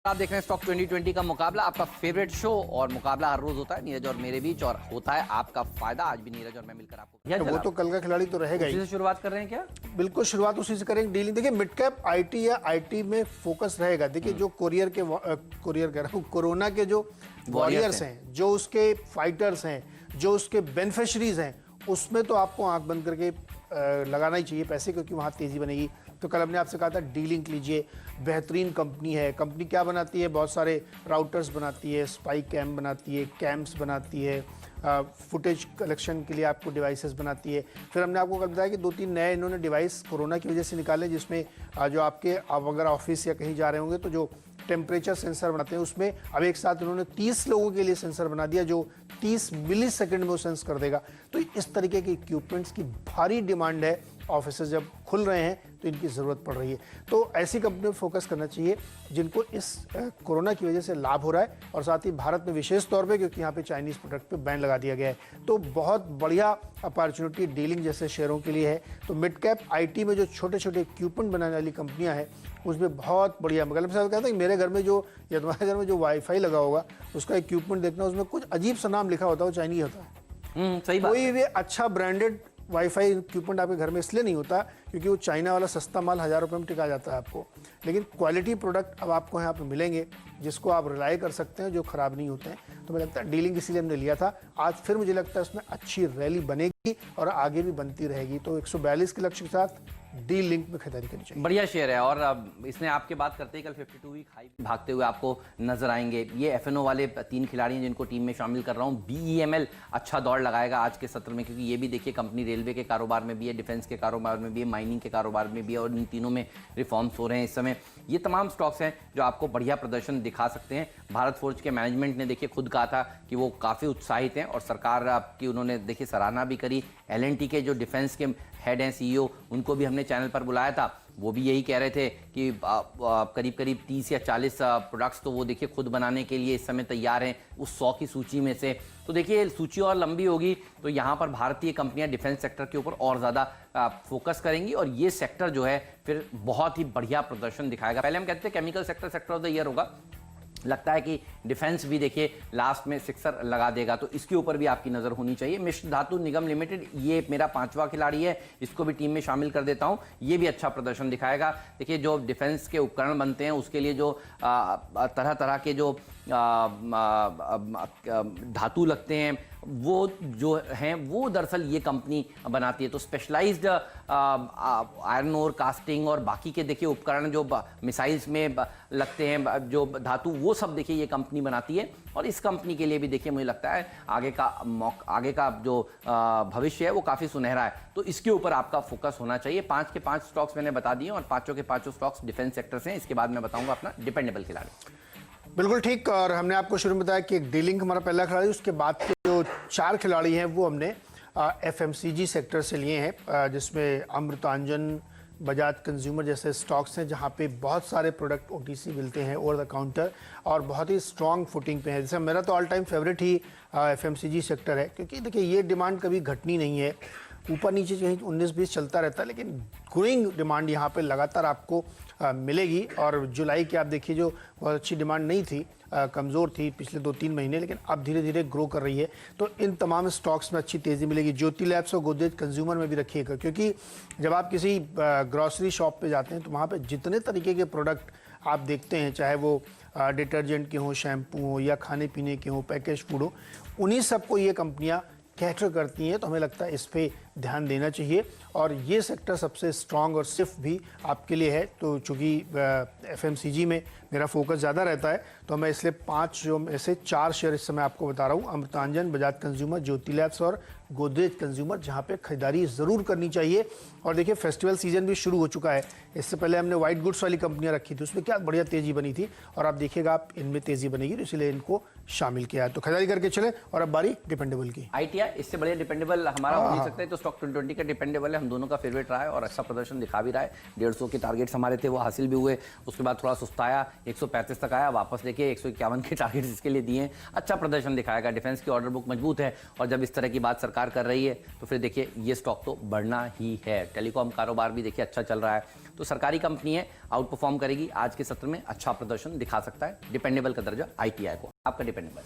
आप देख रहे हैं स्टॉक 2020 का मुकाबला, आपका फेवरेट शो। और मुकाबला हर रोज होता है नीरज और मेरे बीच, और होता है आपका फायदा। आज भी नीरज और मैं मिलकर आपको वो तो कल का खिलाड़ी तो रहेगा उसी से शुरुआत कर रहे हैं क्या? बिल्कुल, शुरुआत उसी से करेंगे। डीलिंग देखिए, मिड कैप आईटी या आईटी में फोकस रहेगा। देखिए, जो कोरियर कह रहा हूँ, कोरोना के जो वॉरियर्स हैं, जो उसके फाइटर्स हैं, जो उसके बेनिफिशरीज हैं, उसमें तो आपको आंख बंद करके लगाना ही चाहिए पैसे, क्योंकि वहाँ तेजी बनेगी। तो कल हमने आपसे कहा था डीलिंक लीजिए, बेहतरीन कंपनी है। कंपनी क्या बनाती है? बहुत सारे राउटर्स बनाती है, स्पाई कैम बनाती है, कैम्प्स बनाती है, फुटेज कलेक्शन के लिए आपको डिवाइसेस बनाती है। फिर हमने आपको कल बताया कि 2-3 नए इन्होंने डिवाइस कोरोना की वजह से निकाले, जिसमें जो आपके अगर ऑफिस या कहीं जा रहे होंगे तो जो टेम्परेचर सेंसर बनाते हैं, उसमें अब एक साथ उन्होंने 30 लोगों के लिए सेंसर बना दिया, जो 30 मिली सेकेंड में वो सेंस कर देगा। तो इस तरीके के इक्विपमेंट्स की भारी डिमांड है। ऑफिस जब खुल रहे हैं तो इनकी ज़रूरत पड़ रही है। तो ऐसी कंपनी पर फोकस करना चाहिए जिनको इस कोरोना की वजह से लाभ हो रहा है, और साथ ही भारत में विशेष तौर पे, क्योंकि यहाँ पे चाइनीज़ प्रोडक्ट पे बैन लगा दिया गया है। तो बहुत बढ़िया अपॉर्चुनिटी डीलिंग जैसे शेयरों के लिए है। तो मिड कैप आईटी में जो छोटे छोटे इक्विपमेंट बनाने वाली कंपनियां हैं, उसमें बहुत बढ़िया। मतलब साहब कहते हैं मेरे घर में जो या तुम्हारे घर में जो वाईफाई लगा होगा, उसका इक्विपमेंट देखना, उसमें कुछ अजीब सा नाम लिखा होता है, वो चाइनीज होता है। सही बात। कोई भी अच्छा ब्रांडेड वाईफाई इक्विपमेंट आपके घर में इसलिए नहीं होता क्योंकि वो चाइना वाला सस्ता माल 1000 रुपये में टिका जाता है आपको। लेकिन क्वालिटी प्रोडक्ट अब आपको यहाँ पे मिलेंगे जिसको आप रिलाई कर सकते हैं, जो खराब नहीं होते हैं। तो मुझे लगता है डीलिंग इसीलिए हमने लिया था। आज फिर मुझे लगता है उसमें अच्छी रैली बनेगी और आगे भी बनती रहेगी। तो 142 के लक्ष्य के साथ डी लिंक में खरीदारी करनी चाहिए। बढ़िया शेयर है। और इसने आपके बात करते ही कल 52 वीक हाई भागते हुए आपको नजर आएंगे। ये एफएनओ वाले 3 खिलाड़ी हैं जिनको टीम में शामिल कर रहा हूं। बीईएमएल अच्छा दौड़ लगाएगा आज के सत्र में, क्योंकि ये भी देखिए कंपनी रेलवे के कारोबार में भी है, डिफेंस के कारोबार में भी है, माइनिंग के कारोबार में भी है, और इन तीनों में रिफॉर्म्स हो रहे हैं इस समय। ये तमाम स्टॉक्स हैं जो आपको बढ़िया प्रदर्शन दिखा सकते हैं। भारत फोर्ज के मैनेजमेंट ने देखिए खुद कहा था कि वो काफ़ी उत्साहित हैं, और सरकार आपकी उन्होंने देखिए सराहना भी करी। एलएनटी के जो डिफेंस के हेड हैं, सीईओ, उनको भी हमने चैनल पर बुलाया था। वो भी यही कह रहे थे कि करीब करीब 30 या 40 प्रोडक्ट्स तो वो देखिए खुद बनाने के लिए इस समय तैयार हैं उस 100 की सूची में से। तो देखिए सूची और लंबी होगी, तो यहाँ पर भारतीय कंपनियां डिफेंस सेक्टर के ऊपर और ज़्यादा फोकस करेंगी, और ये सेक्टर जो है फिर बहुत ही बढ़िया प्रदर्शन दिखाएगा। पहले हम कहते थे chemical sector of the year होगा, लगता है कि डिफेंस भी देखिए लास्ट में सिक्सर लगा देगा, तो इसके ऊपर भी आपकी नजर होनी चाहिए। मिश्र धातु निगम लिमिटेड, ये मेरा 5वां खिलाड़ी है, इसको भी टीम में शामिल कर देता हूं। ये भी अच्छा प्रदर्शन दिखाएगा। देखिए जो डिफेंस के उपकरण बनते हैं उसके लिए जो तरह तरह के जो धातु लगते हैं, वो जो हैं वो दरअसल ये कंपनी बनाती है। तो स्पेशलाइज्ड आयरन ओर कास्टिंग और बाकी के देखिए उपकरण जो मिसाइल्स में लगते हैं, जो धातु, वो सब देखिए ये कंपनी बनाती है। और इस कंपनी के लिए भी देखिए मुझे लगता है आगे का जो भविष्य है वो काफ़ी सुनहरा है। तो इसके ऊपर आपका फोकस होना चाहिए। 5 के 5 स्टॉक्स मैंने बता दिए, और 5 के 5 स्टॉक्स डिफेंस सेक्टर से हैं। इसके बाद मैं बताऊंगा अपना डिपेंडेबल खिलाड़ी। बिल्कुल ठीक। और हमने आपको शुरू में बताया कि एक डीलिंक हमारा पहला खिलाड़ी, उसके बाद के जो 4 खिलाड़ी हैं वो हमने एफएमसीजी सेक्टर से लिए हैं, जिसमें अमृतांजन, बजाज कंज्यूमर जैसे स्टॉक्स हैं, जहां पे बहुत सारे प्रोडक्ट ओटीसी मिलते हैं ओवर द काउंटर, और बहुत ही स्ट्रॉन्ग फुटिंग पे है। जैसे मेरा तो ऑल टाइम फेवरेट ही एफएमसीजी सेक्टर है, क्योंकि देखिए ये डिमांड कभी घटनी नहीं है। ऊपर नीचे कहीं 19-20 चलता रहता है, लेकिन ग्रोइंग डिमांड यहाँ पे लगातार आपको मिलेगी। और जुलाई की आप देखिए जो बहुत अच्छी डिमांड नहीं थी, कमज़ोर थी पिछले 2-3 महीने, लेकिन अब धीरे धीरे ग्रो कर रही है। तो इन तमाम स्टॉक्स में अच्छी तेज़ी मिलेगी। ज्योति लैब्स और गोदरेज कंज्यूमर में भी रखिएगा, क्योंकि जब आप किसी ग्रॉसरी शॉप पे जाते हैं तो वहाँ पे जितने तरीके के प्रोडक्ट आप देखते हैं, चाहे वो डिटर्जेंट के हों, शैम्पू हो, या खाने पीने के हों, पैकेज फूड हो, उन्हीं सबको ये कंपनियाँ कैटर करती हैं। तो हमें लगता है इस पर ध्यान देना चाहिए, और ये सेक्टर सबसे स्ट्रांग और सेफ भी आपके लिए है। तो चूँकि एफएमसीजी में मेरा फोकस ज़्यादा रहता है, तो मैं इसलिए 5 जो में से 4 शेयर इस समय आपको बता रहा हूँ। अमृतांजन, बजाज कंज्यूमर, ज्योति लैब्स और गोदरेज कंज्यूमर, जहाँ पे खरीदारी ज़रूर करनी चाहिए। और देखिए फेस्टिवल सीजन भी शुरू हो चुका है। इससे पहले हमने वाइट गुड्स वाली कंपनियाँ रखी थी, उसमें क्या बढ़िया तेज़ी बनी थी, और आप देखिएगा आप इनमें तेज़ी बनेगी, तो इसलिए इनको शामिल किया है। तो खरीदारी करके चले। और अब बारी डिपेंडेबल की। आईटीआई इससे बढ़िया डिपेंडेबल हमारा हो नहीं सकता है। तो स्टॉक 2020 का डिपेंडेबल है, हम दोनों का फेवरेट रहा है और अच्छा प्रदर्शन दिखा भी रहा है। 150 के टारगेट्स हमारे थे वो हासिल भी हुए, उसके बाद थोड़ा सुस्ताया, 135 तक आया, वापस लेके 151 के टारगेट्स इसके लिए दिए। अच्छा प्रदर्शन दिखाएगा। डिफेंस की ऑर्डर बुक मजबूत है, और जब इस तरह की बात सरकार सरकार कर रही है तो फिर देखिए ये स्टॉक तो बढ़ना ही है। टेलीकॉम कारोबार भी देखिए अच्छा चल रहा है, तो सरकारी कंपनी है, आउट परफॉर्म करेगी, आज के सत्र में अच्छा प्रदर्शन दिखा सकता है। डिपेंडेबल का दर्जा ITI को। आपका डिपेंडेबल?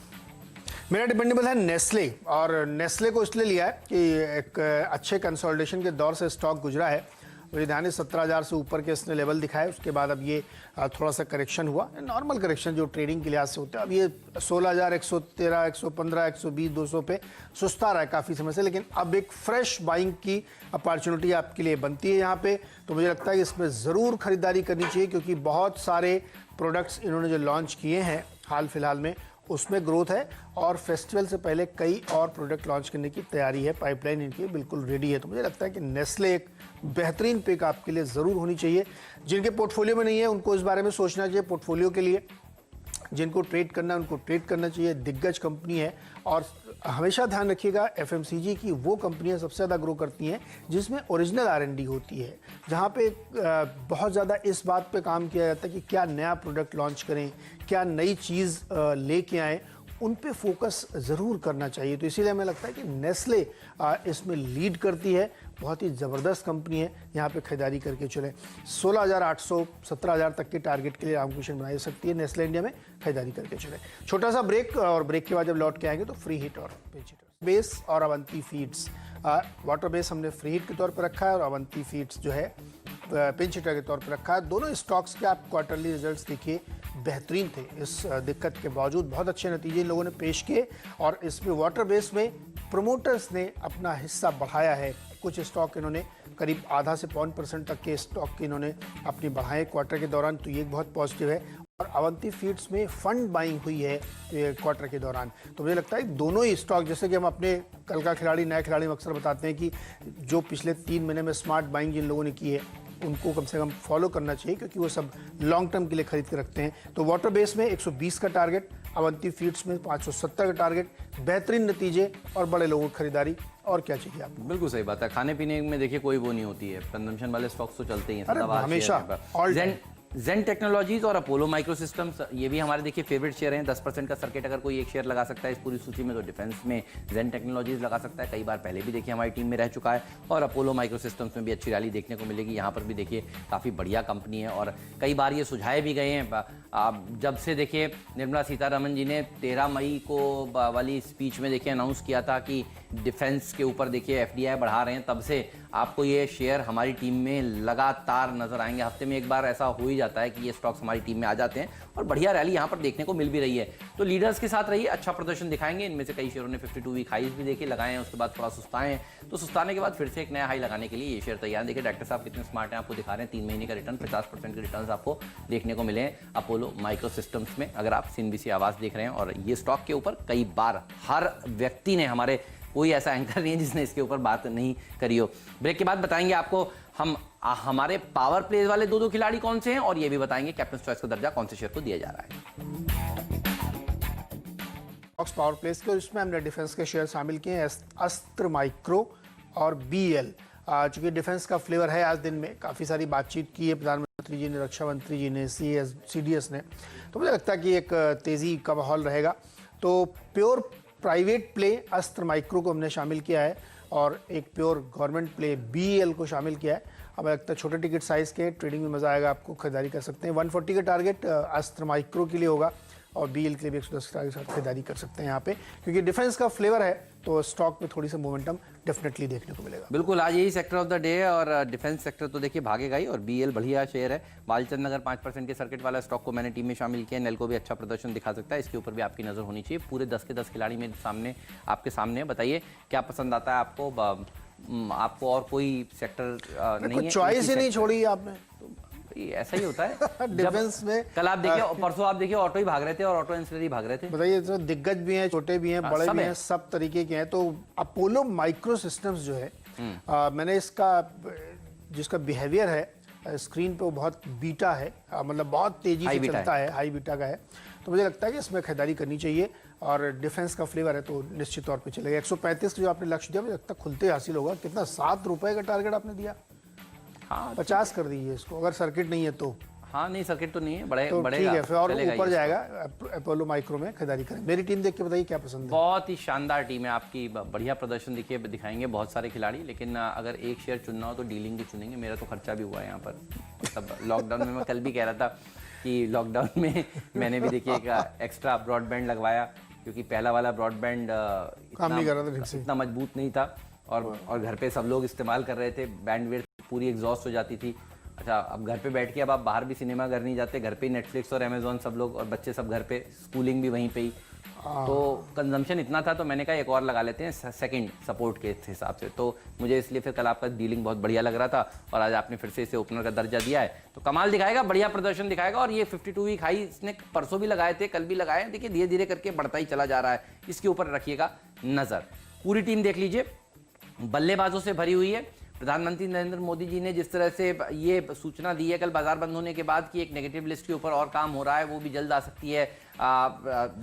मेरा डिपेंडेबल है नेस्ले, और नेस्ले को इसलिए लिया है कि एक अच्छे कंसोलिडेशन के दौर से स्टॉक गुजरा है। मुझे ध्यान है 17,000 से ऊपर के इसने लेवल दिखाए, उसके बाद अब ये थोड़ा सा करेक्शन हुआ, नॉर्मल करेक्शन जो ट्रेडिंग के लिहाज से होता है। अब ये 16,113, 115, 120, 200 पे सुस्ता रहा है काफ़ी समय से, लेकिन अब एक फ्रेश बाइंग की अपॉर्चुनिटी आपके लिए बनती है यहाँ पे। तो मुझे लगता है कि इसमें ज़रूर खरीदारी करनी चाहिए, क्योंकि बहुत सारे प्रोडक्ट्स इन्होंने जो लॉन्च किए हैं हाल फिलहाल में उसमें ग्रोथ है, और फेस्टिवल से पहले कई और प्रोडक्ट लॉन्च करने की तैयारी है, पाइपलाइन इनकी बिल्कुल रेडी है। तो मुझे लगता है कि नेस्ले एक बेहतरीन पिक आपके लिए ज़रूर होनी चाहिए। जिनके पोर्टफोलियो में नहीं है उनको इस बारे में सोचना चाहिए। पोर्टफोलियो के लिए जिनको ट्रेड करना है उनको ट्रेड करना चाहिए। दिग्गज कंपनी है, और हमेशा ध्यान रखिएगा FMCG की वो कंपनियां सबसे ज़्यादा ग्रो करती हैं जिसमें ओरिजिनल R&D होती है, जहाँ पे बहुत ज़्यादा इस बात पे काम किया जाता है कि क्या नया प्रोडक्ट लॉन्च करें, क्या नई चीज़ लेके आएँ, उन पे फोकस ज़रूर करना चाहिए। तो इसीलिए हमें लगता है कि नेस्ले इसमें लीड करती है, बहुत ही ज़बरदस्त कंपनी है, यहाँ पे खरीदारी करके चलें। 16,800, 17,000 तक के टारगेट के लिए रामकृष्ण बनाई सकती है नेस्ले इंडिया में, खरीदारी करके चलें। छोटा सा ब्रेक, और ब्रेक के बाद जब लौट के आएंगे तो फ्री हिट और पिंच हिट। बेस और अवंती फीड्स, वाटर बेस हमने फ्री हिट के तौर पर रखा है, और अवंती फीड्स जो है पिंच हिटर के तौर पर रखा है। दोनों स्टॉक्स के आप क्वार्टरली रिजल्ट्स देखिए, बेहतरीन थे। इस दिक्कत के बावजूद बहुत अच्छे नतीजे इन लोगों ने पेश किए, और इसमें वाटर बेस में प्रमोटर्स ने अपना हिस्सा बढ़ाया है। कुछ स्टॉक इन्होंने करीब आधा से 1% तक के स्टॉक इन्होंने अपनी बढ़ाए क्वार्टर के दौरान, तो ये बहुत पॉजिटिव है। और अवंती फीड्स में फंड बाइंग हुई है क्वार्टर के दौरान, तो मुझे लगता है दोनों ही स्टॉक, जैसे कि हम अपने कल का खिलाड़ी नए खिलाड़ी में अक्सर बताते हैं कि जो पिछले 3 महीने में स्मार्ट बाइंग जिन लोगों ने की है उनको कम से कम फॉलो करना चाहिए, क्योंकि वो सब लॉन्ग टर्म के लिए खरीद के रखते हैं। तो वाटर बेस में 120 का टारगेट, अवंती फीड्स में 570 का टारगेट, बेहतरीन नतीजे और बड़े लोगों की खरीदारी, और क्या चाहिए आपको? बिल्कुल सही बात है। खाने पीने में देखिए कोई वो नहीं होती है, कंजम्पशन वाले स्टॉक्स तो चलते ही हैं अरे हमेशा। जेन टेक्नोलॉजीज और अपोलो माइक्रोसिस्टम्स, ये भी हमारे देखिए फेवरेट शेयर हैं। 10% का सर्किट अगर कोई एक शेयर लगा सकता है इस पूरी सूची में, तो डिफेंस में जेन टेक्नोलॉजीज लगा सकता है। कई बार पहले भी देखिए हमारी टीम में रह चुका है, और अपोलो माइक्रोसिस्टम्स में भी अच्छी रैली देखने को मिलेगी। यहाँ पर भी देखिए काफ़ी बढ़िया कंपनी है, और कई बार ये सुझाए भी गए हैं। जब से देखिए निर्मला सीतारमन जी ने 13 मई को वाली स्पीच में देखिए अनाउंस किया था कि डिफेंस के ऊपर देखिए FDI बढ़ा रहे हैं, तब से आपको ये शेयर हमारी टीम में लगातार नजर आएंगे। हफ्ते में एक बार ऐसा हो ही जाता है कि ये स्टॉक्स हमारी टीम में आ जाते हैं, और बढ़िया रैली यहाँ पर देखने को मिल भी रही है। तो लीडर्स के साथ रहिए, अच्छा प्रदर्शन दिखाएंगे। इनमें से कई शेयरों ने 52 वीक हाईज भी देखे लगाए हैं, उसके बाद थोड़ा सुस्ताए हैं, तो सुस्ताने के बाद फिर से एक नया हाई लगाने के लिए ये शेयर तैयार। देखिए डॉक्टर साहब कितने स्मार्ट हैं, आपको दिखा रहे हैं 3 महीने का रिटर्न, 50% के रिटर्न आपको देखने को मिले हैं अपोलो माइक्रोसिस्टम्स में, अगर आप CNBC आवाज़ देख रहे हैं। और ये स्टॉक के ऊपर कई बार हर व्यक्ति ने, हमारे कोई ऐसा एंकर नहीं है जिसने इसके ऊपर बात नहीं करी हो। ब्रेक के बाद बताएंगे आपको हम हमारे पावर प्लेज वाले 2 खिलाड़ी कौन से हैं, और ये भी बताएंगे कैप्टन चॉइस का दर्जा कौन से शेयर को दिया जा रहा है। पावर प्लेस के, इसमें हमने डिफेंस के शेयर शामिल किए हैं, अस्त्र माइक्रो और BL। चूंकि डिफेंस का फ्लेवर है, आज दिन में काफ़ी सारी बातचीत की है प्रधानमंत्री जी ने, रक्षा मंत्री जी ने, CDS ने, तो मुझे लगता है कि एक तेज़ी का माहौल रहेगा। तो प्योर प्राइवेट प्ले अस्त्र माइक्रो को हमने शामिल किया है, और एक प्योर गवर्नमेंट प्ले BL को शामिल किया है। हमें लगता है छोटे टिकट साइज़ के ट्रेडिंग में मज़ा आएगा, आपको खरीदारी कर सकते हैं। 140 का टारगेट अस्त्र माइक्रो के लिए होगा, और BL के लिए भी 110 के साथ खरीदारी कर सकते हैं यहाँ पे, क्योंकि डिफेंस का फ्लेवर है, तो स्टॉक में थोड़ी सी मोमेंटम डेफिनेटली देखने को मिलेगा। बिल्कुल, आज यही सेक्टर ऑफ द डे है, और डिफेंस सेक्टर तो देखिए भागेगा ही, और BL बढ़िया शेयर है। बालचंद नगर 5% के सर्किट वाला स्टॉक को मैंने टीम में शामिल किया। नेल्को भी अच्छा प्रदर्शन दिखा सकता है, इसके ऊपर भी आपकी नज़र होनी चाहिए। पूरे 10 के 10 खिलाड़ी मेरे सामने, आपके सामने। बताइए क्या पसंद आता है आपको, आपको और कोई सेक्टर नहीं है? चॉइस ही नहीं छोड़ी आपने, ऐसा ही होता है डिफेंस में। कल आप देखिए, परसों आप देखिए ऑटो ही भाग रहे थे, और ऑटो इंसुलरी भाग रहे थे। बताइए, तो दिग्गज भी हैं, छोटे भी हैं, बड़े भी हैं, सब तरीके के हैं। तो अपोलो माइक्रो सिस्टम्स जो है, मैंने इसका जिसका बिहेवियर है स्क्रीन पे वो बहुत बीटा है, मतलब बहुत तेजी से चलता है, हाई बीटा का है। तो मुझे लगता है कि इसमें खरीदारी करनी चाहिए, और डिफेंस का फ्लेवर है तो निश्चित तौर पे चलेगा। 135 का जो आपने लक्ष्य दिया, मुझे लगता है खुलते हासिल होगा। कितना, ₹7 का टारगेट आपने दिया? हाँ, 50 कर दीजिए इसको, अगर सर्किट नहीं है तो। हाँ नहीं सर्किट तो नहीं है, बड़े तो बढ़ेगा, ठीक है, फिर और चलेगा ऊपर ये जाएगा। अपोलो माइक्रो में खरीदारी करें। मेरी टीम देख के बताइए क्या पसंद है। बहुत ही शानदार टीम है आपकी, बढ़िया प्रदर्शन दिखाएंगे बहुत सारे खिलाड़ी, लेकिन अगर एक शेयर चुनना हो तो डीलिंग ही चुनेंगे। मेरा तो खर्चा भी हुआ है यहाँ पर, मतलब लॉकडाउन में मैं कल भी कह रहा था कि लॉकडाउन में मैंने भी देखिए एक एक्स्ट्रा ब्रॉडबैंड लगवाया, क्योंकि पहला वाला ब्रॉडबैंड काम नहीं कर रहा था ठीक से। इतना मजबूत नहीं था, और घर पे सब लोग इस्तेमाल कर रहे थे, बैंडविड्थ पूरी एग्जॉस्ट हो जाती थी। अच्छा, अब घर पे बैठ के अब आप बाहर भी सिनेमा घर नहीं जाते, घर पे ही नेटफ्लिक्स और अमेजोन सब लोग, और बच्चे सब घर पे, स्कूलिंग भी वहीं पे ही, तो कंजम्पशन इतना था, तो मैंने कहा एक और लगा लेते हैं सेकंड सपोर्ट के हिसाब से। तो मुझे इसलिए फिर कल आपका डीलिंग बहुत बढ़िया लग रहा था, और आज आपने फिर से इसे ओपनर का दर्जा दिया है, तो कमाल दिखाएगा, बढ़िया प्रदर्शन दिखाएगा। और ये 52 वीक हाई इसने परसों भी लगाए थे, कल भी लगाए, देखिए धीरे धीरे करके बढ़ता ही चला जा रहा है, इसके ऊपर रखिएगा नजर। पूरी टीम देख लीजिए, बल्लेबाजों से भरी हुई है। प्रधानमंत्री नरेंद्र मोदी जी ने जिस तरह से ये सूचना दी है कल बाजार बंद होने के बाद कि एक नेगेटिव लिस्ट के ऊपर और काम हो रहा है, वो भी जल्द आ सकती है।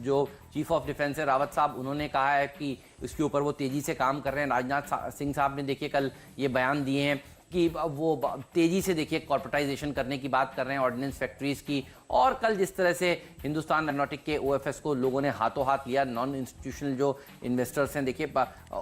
जो चीफ ऑफ डिफेंस है रावत साहब, उन्होंने कहा है कि इसके ऊपर वो तेजी से काम कर रहे हैं। राजनाथ सिंह साहब ने देखिए कल ये बयान दिए हैं कि वो तेजी से देखिए कॉर्पोरेटाइजेशन करने की बात कर रहे हैं, ऑर्डिनेंस फैक्ट्रीज की। और कल जिस तरह से हिंदुस्तान एरोनॉटिक के ओएफएस को लोगों ने हाथों हाथ लिया, नॉन इंस्टीट्यूशनल जो इन्वेस्टर्स हैं देखिए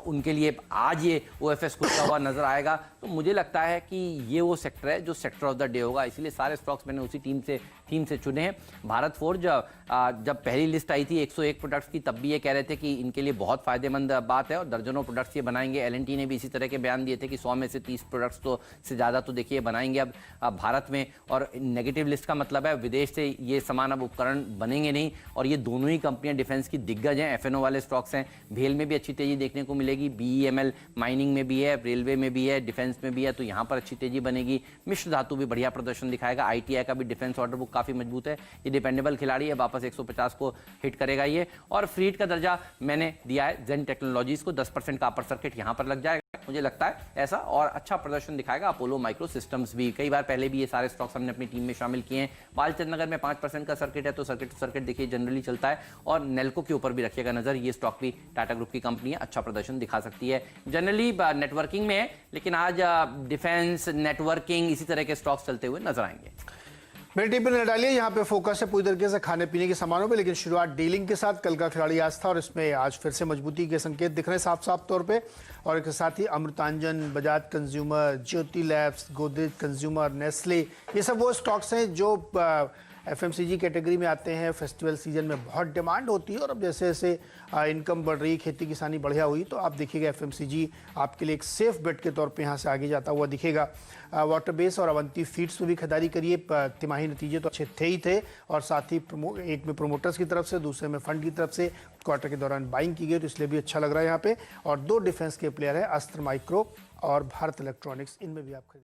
उनके लिए आज ये ओएफएस खुलता हुआ नजर आएगा। तो मुझे लगता है कि ये वो सेक्टर है जो सेक्टर ऑफ द डे होगा, इसीलिए सारे स्टॉक्स मैंने उसी थीम से चुने हैं। भारत फोर्ज जब पहली लिस्ट आई थी 101 प्रोडक्ट्स की, तब भी ये कह रहे थे कि इनके लिए बहुत फायदेमंद बात है और दर्जनों प्रोडक्ट्स ये बनाएंगे। एलएनटी ने भी इसी तरह के बयान दिए थे कि 100 में से 30 प्रोडक्ट्स तो से ज़्यादा तो देखिए बनाएंगे अब भारत में। और नेगेटिव लिस्ट का मतलब है विदेश से ये समान अब उपकरण बनेंगे नहीं, और ये दोनों ही कंपनियां डिफेंस की दिग्गज हैं। एफएनओ वाले स्टॉक्स हैं, भेल में भी अच्छी तेजी देखने को मिलेगी, बीईएमएल माइनिंग में भी है, रेलवे में भी है, डिफेंस में भी है, तो यहाँ पर अच्छी तेजी बनेगी। मिश्र धातु भी बढ़िया प्रदर्शन दिखाएगा। आईटीआई का भी डिफेंस ऑर्डर बुक काफी मजबूत है, ये डिपेंडेबल खिलाड़ी है, वापस 150 को हिट करेगा ये। और फ्रीड का दर्जा मैंने दिया है जेन टेक्नोलॉजीज को, 10% का अपर सर्किट यहाँ पर लग जाएगा मुझे लगता है ऐसा, और अच्छा प्रदर्शन दिखाएगा। अपोलो माइक्रो सिस्टम्स भी, कई बार पहले भी ये सारे स्टॉक्स हमने अपनी टीम में शामिल किए हैं। बालचंद नगर में 5% का सर्किट है, तो सर्किट टू सर्किट देखिए जनरली चलता है। और नेल्को के ऊपर भी रखिएगा नजर, ये स्टॉक भी टाटा ग्रुप की कंपनी है, अच्छा प्रदर्शन दिखा सकती है। जनरली नेटवर्किंग में है, लेकिन आज डिफेंस, नेटवर्किंग, इसी तरह के स्टॉक्स चलते हुए नजर आएंगे। मेरी टीम पे डालिए, यहाँ पे फोकस है पूरी तरीके से खाने पीने के सामानों पे, लेकिन शुरुआत डीलिंग के साथ। कल का खिलाड़ी आज था और इसमें आज फिर से मजबूती के संकेत दिख रहे हैं साफ तौर पे। और इसके साथ ही अमृतांजन, बजाज कंज्यूमर, ज्योति लैब्स, गोदरेज कंज्यूमर, नेस्ले, ये सब वो स्टॉक्स हैं जो एफएमसीजी कैटेगरी में आते हैं। फेस्टिवल सीजन में बहुत डिमांड होती है, और अब जैसे जैसे इनकम बढ़ रही, खेती किसानी बढ़िया हुई, तो आप देखिएगा एफएमसीजी आपके लिए एक सेफ बेट के तौर पे यहाँ से आगे जाता हुआ दिखेगा। वाटर बेस और अवंती फीड्स में भी खरीदारी करिए। तिमाही नतीजे तो अच्छे थे ही थे, और साथ ही एक में प्रोमोटर्स की तरफ से, दूसरे में फंड की तरफ से क्वार्टर के दौरान बाइंग की गई, तो इसलिए भी अच्छा लग रहा है यहाँ पे। और 2 डिफेंस के प्लेयर है, अस्त्र माइक्रो और भारत इलेक्ट्रॉनिक्स, इनमें भी आप खरीद